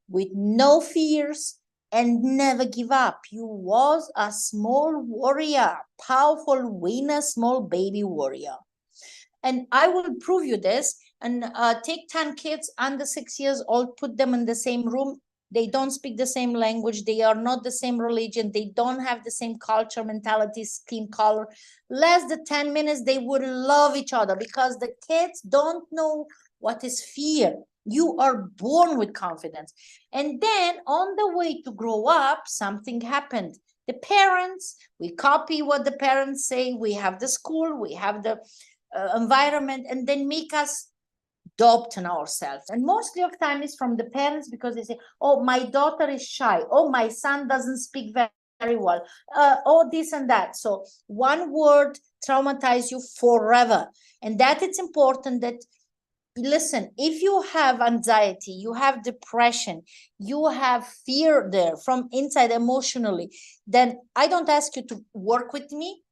with no fears, and never give up. You was a small warrior, powerful winner, small baby warrior. And I will prove you this. And take 10 kids under 6 years old, put them in the same room. They don't speak the same language. They are not the same religion. They don't have the same culture, mentality, skin color. Less than 10 minutes, they would love each other because the kids don't know what is fear. You are born with confidence. And then on the way to grow up, something happened. The parents, we copy what the parents say. We have the school, we have the environment, and then make us adopt on ourselves. And mostly of time is from the parents because they say, oh, my daughter is shy. Oh, my son doesn't speak very well. Oh, this and that. So one word traumatize you forever. And that it's important that, listen, if you have anxiety, you have depression, you have fear there from inside emotionally, then I don't ask you to work with me.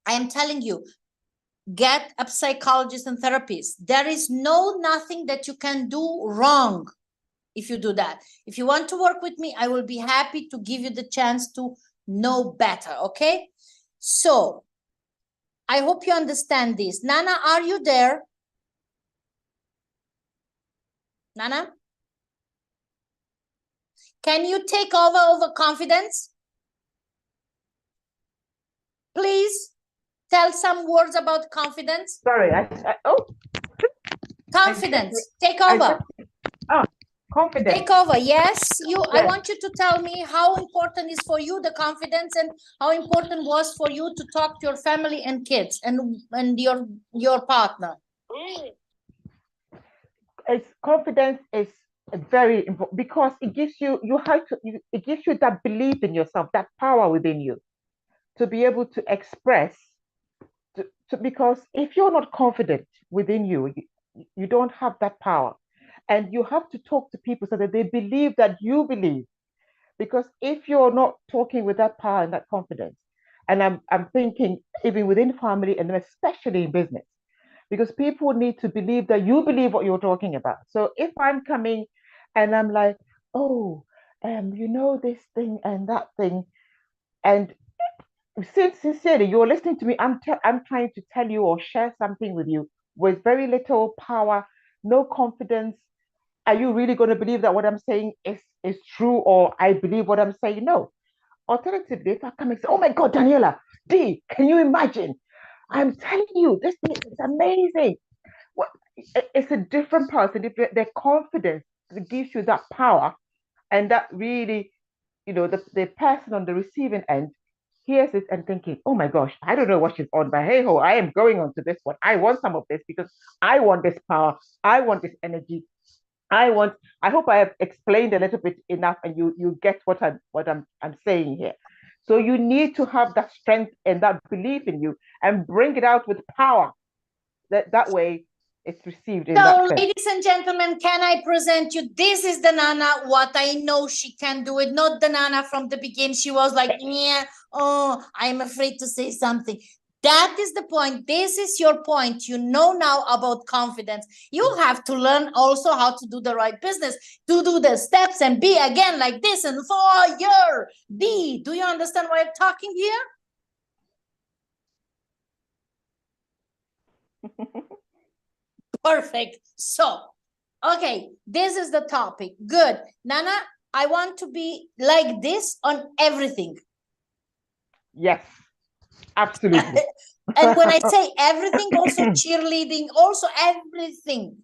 I am telling you, get a psychologist and therapist. There is nothing that you can do wrong if you do that. If you want to work with me, I will be happy to give you the chance to know better, okay? So I hope you understand this. Nana, are you there? Nana? Can you take over confidence? Please tell some words about confidence. Sorry, confidence. Take over. Confidence. Take over. Yes, you. Yes. I want you to tell me how important is for you the confidence and how important was for you to talk to your family and kids and your partner. Confidence is very important because it gives you it gives you that belief in yourself, that power within you to be able to express. Because if you're not confident within you, you don't have that power. And you have to talk to people so that they believe that you believe. Because if you're not talking with that power and that confidence, and I'm thinking even within family and especially in business, because people need to believe that you believe what you're talking about. So if I'm coming and I'm like, oh, you know, this thing and that thing, and sincerely, you're listening to me. I'm trying to tell you or share something with you with very little power, no confidence. Are you really going to believe that what I'm saying is true, or I believe what I'm saying? No. Alternatively, if I come and say, "Oh my God, Daniela, D, can you imagine? I'm telling you, this thing is amazing." What? It's a different person. Their confidence that gives you that power, and that really, the person on the receiving end hears it and thinking, oh my gosh, I don't know what she's on, but hey ho, I am going on to this one. I want some of this because I want this power. I want this energy. I hope I have explained a little bit enough and you get what I'm saying here. So you need to have that strength and that belief in you and bring it out with power. That way it's received in that So, sense. ladies and gentlemen, can I present you? This is the Nana, what I know she can do it. Not the Nana from the beginning. She was like, yeah, oh, I'm afraid to say something. That is the point. This is your point. You know now about confidence. You have to learn also how to do the right business, to do the steps and be again like this and for your D. Do you understand what I'm talking here? Perfect. So, okay, this is the topic. Good. Nana, I want to be like this on everything. Yes, absolutely. And when I say everything, also cheerleading, also everything.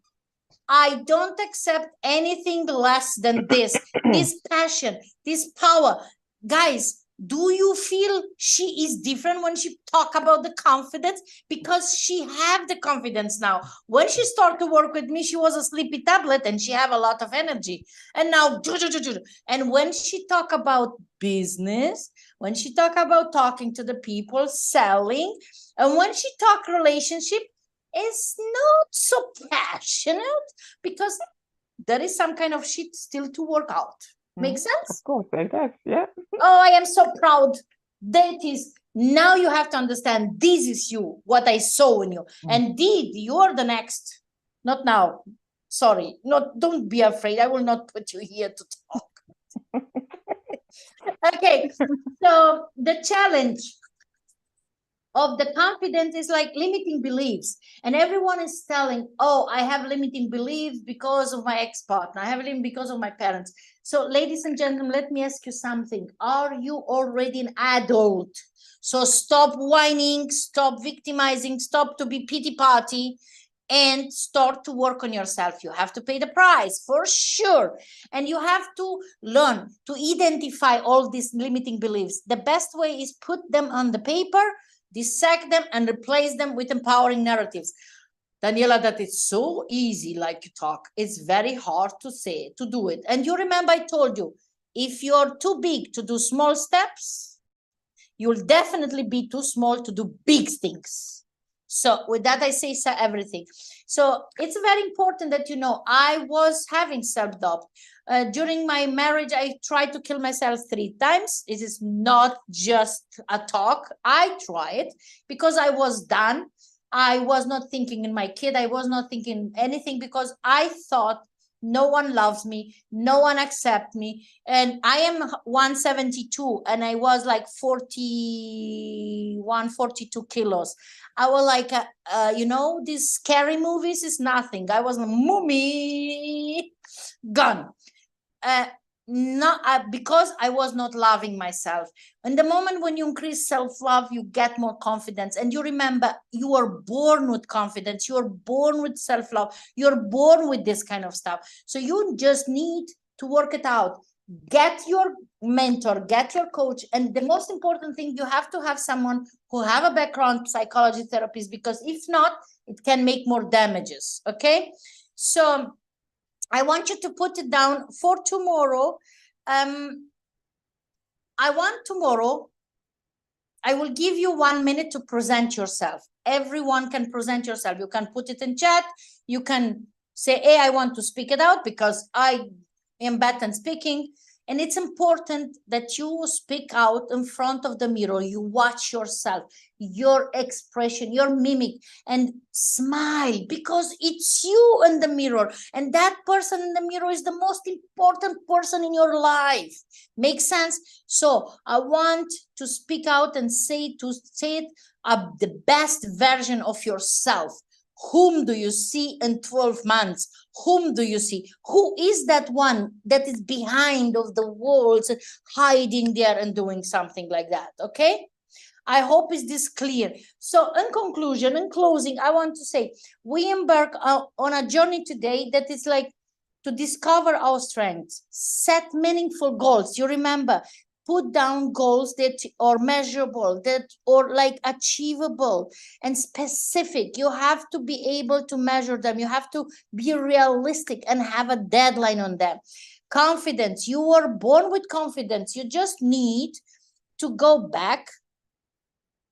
I don't accept anything less than this, this passion, this power. Guys, do you feel she is different when she talk about the confidence? Because she have the confidence now. When she started to work with me, she was a sleepy tablet and she have a lot of energy. And now, and when she talk about business, when she talk about talking to the people, selling, and when she talk relationship, is not so passionate because there is some kind of shit still to work out. Make sense? Of course, it does. Yeah. Oh, I am so proud. That is, now you have to understand this is you, what I saw in you. Indeed, you are the next. Not now. Sorry. Don't be afraid. I will not put you here to talk. Okay. So the challenge of the confidence is like limiting beliefs, and everyone is telling, oh, I have limiting beliefs because of my ex-partner, I have limiting because of my parents. So ladies and gentlemen, let me ask you something. Are you already an adult? So stop whining, stop victimizing, stop to be pity party, and start to work on yourself. You have to pay the price for sure, and you have to learn to identify all these limiting beliefs. The best way is put them on the paper, dissect them, and replace them with empowering narratives. Daniela, that is so easy, like you talk. It's very hard to say, to do it. And you remember I told you, if you're too big to do small steps, you'll definitely be too small to do big things. So with that, I say everything. So it's very important that you know, I was having self-doubt. During my marriage, I tried to kill myself 3 times. It is not just a talk. I tried because I was done. I was not thinking in my kid. I was not thinking anything because I thought no one loves me, no one accepts me, and I am 172 and I was like 41, 42 kilos. I was like, you know, these scary movies is nothing. I was a mummy gone. Because I was not loving myself. And the moment when you increase self-love, you get more confidence. And you remember, you are born with confidence. You are born with self-love. You're born with this kind of stuff. So you just need to work it out. Get your mentor, get your coach. And the most important thing, you have to have someone who have a background psychology therapist, because if not, it can make more damages. Okay. So I want you to put it down for tomorrow. I want tomorrow, I will give you 1 minute to present yourself. Everyone can present yourself. You can put it in chat. You can say, hey, I want to speak it out because I am bad at speaking. And it's important that you speak out in front of the mirror. You watch yourself, your expression, your mimic, and smile, because it's you in the mirror. And that person in the mirror is the most important person in your life. Make sense? So I want to speak out and say it, the best version of yourself. Whom do you see in 12 months? Whom do you see? Who is that one that is behind of the walls, hiding there and doing something like that? Okay. I hope is this clear. So in conclusion, in closing, I want to say we embark on a journey today that is like to discover our strengths, set meaningful goals. You remember, put down goals that are measurable, that are like achievable and specific. You have to be able to measure them. You have to be realistic and have a deadline on them. Confidence. You are born with confidence. You just need to go back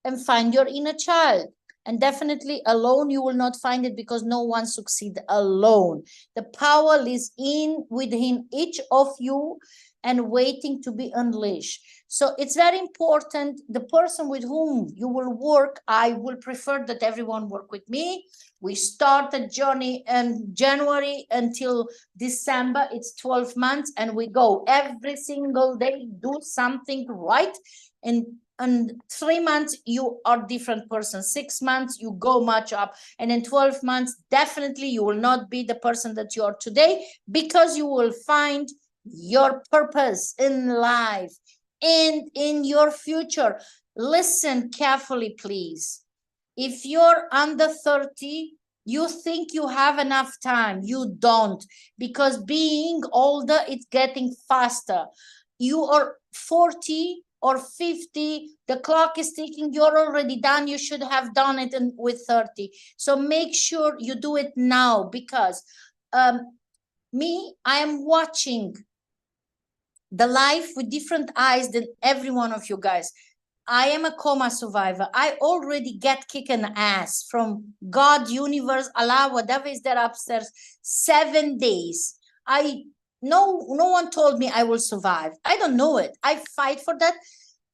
and find your inner child. And definitely alone, you will not find it, because no one succeeds alone. The power lies within each of you and waiting to be unleashed. So it's very important, the person with whom you will work, I will prefer that everyone work with me. We start a journey in January until December. It's 12 months, and we go every single day, do something right. And 3 months, you are different person. 6 months, you go much up. And in 12 months, definitely you will not be the person that you are today, because you will find your purpose in life and in your future. listen carefully, please. If you're under 30, you think you have enough time. You don't, because being older, it's getting faster. You are 40 or 50, the clock is ticking, you're already done. You should have done it with 30. So make sure you do it now, because I am watching the life with different eyes than every one of you guys. I am a coma survivor. I already get kicking ass from God, universe, Allah, whatever is there upstairs. 7 days. No one told me I will survive. I don't know it. I fight for that.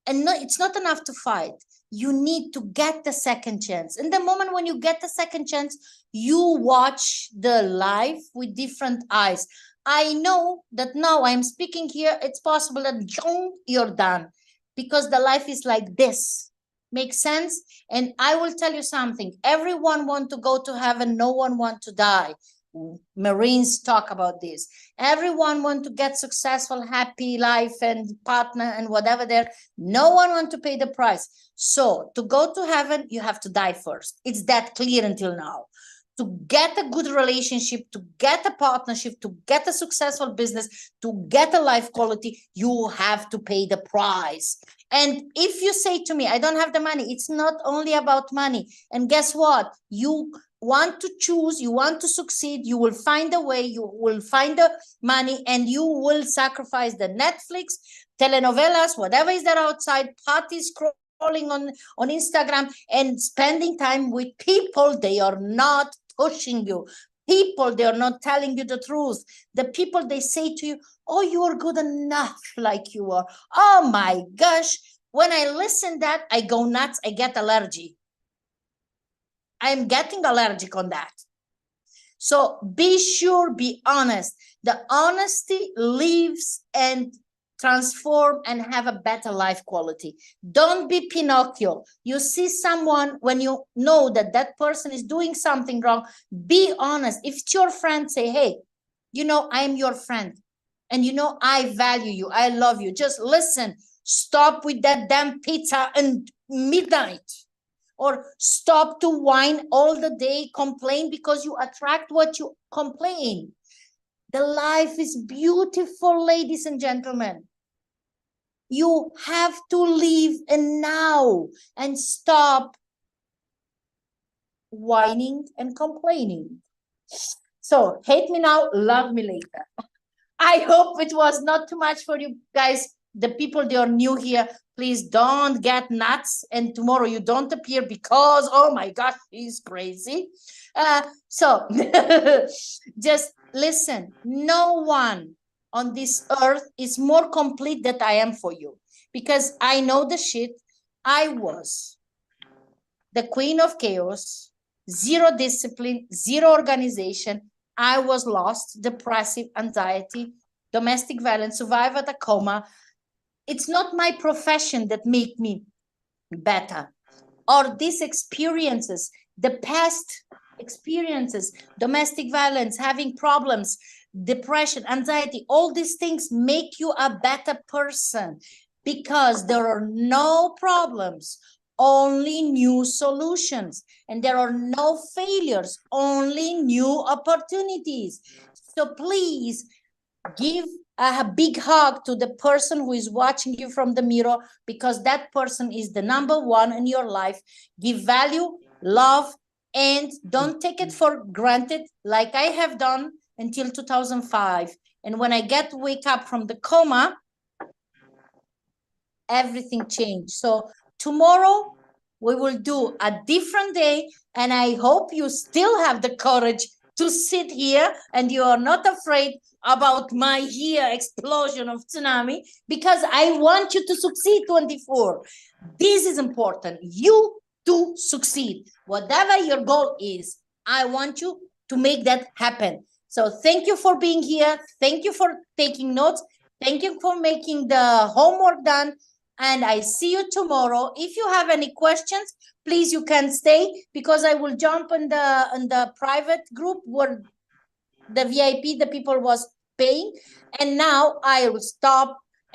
And no, it's not enough to fight. You need to get the second chance. In the moment when you get the second chance, you watch the life with different eyes. I know that now I'm speaking here, it's possible that you're done, because the life is like this. Makes sense? And I will tell you something. Everyone want to go to heaven. No one want to die. Marines talk about this. Everyone want to get successful, happy life and partner and whatever there. No one want to pay the price. So to go to heaven, you have to die first. It's that clear until now. To get a good relationship, to get a partnership, to get a successful business, to get a life quality, you have to pay the price. And if you say to me, I don't have the money, it's not only about money. And guess what? You want to choose, you want to succeed, you will find a way, you will find the money, and you will sacrifice the Netflix, telenovelas, whatever is there outside, parties, scrolling on Instagram, and spending time with people. They are not pushing you. People, they are not telling you the truth. The people, they say to you, oh, you are good enough like you are. Oh my gosh. When I listen that, I go nuts. I get allergy. I'm getting allergic on that. So be sure, be honest. The honesty leaves and transform and have a better life quality. Don't be Pinocchio. You see someone, when you know that that person is doing something wrong, be honest. If it's your friend, say, hey, I'm your friend, and I value you, I love you. Just listen. Stop with that damn pizza and midnight. Or stop to whine all the day, complain, because you attract what you complain. The life is beautiful, ladies and gentlemen. You have to live now and stop whining and complaining. So hate me now, love me later. I hope it was not too much for you guys. The people, they are new here, please don't get nuts, and tomorrow you don't appear because, oh my gosh, he's crazy. So just listen. No one on this earth is more complete than I am for you, because I know the shit. I was the queen of chaos, zero discipline, zero organization. I was lost, depressive, anxiety, domestic violence, survivor, a coma. It's not my profession that make me better, or these experiences, the past experiences, domestic violence, having problems, depression, anxiety, all these things make you a better person, because there are no problems, only new solutions, and there are no failures, only new opportunities. So please give a big hug to the person who is watching you from the mirror, because that person is the number one in your life. Give value, love, and don't take it for granted, like I have done until 2005. And when I wake up from the coma, everything changed. So tomorrow we will do a different day, and I hope you still have the courage to sit here and you are not afraid about my here explosion of tsunami, because I want you to succeed 24. This is important. You to succeed. Whatever your goal is, I want you to make that happen. So thank you for being here. Thank you for taking notes. Thank you for making the homework done. And I see you tomorrow. If you have any questions, please, you can stay, because I will jump in the private group where the VIP, the people was paying. And now I will stop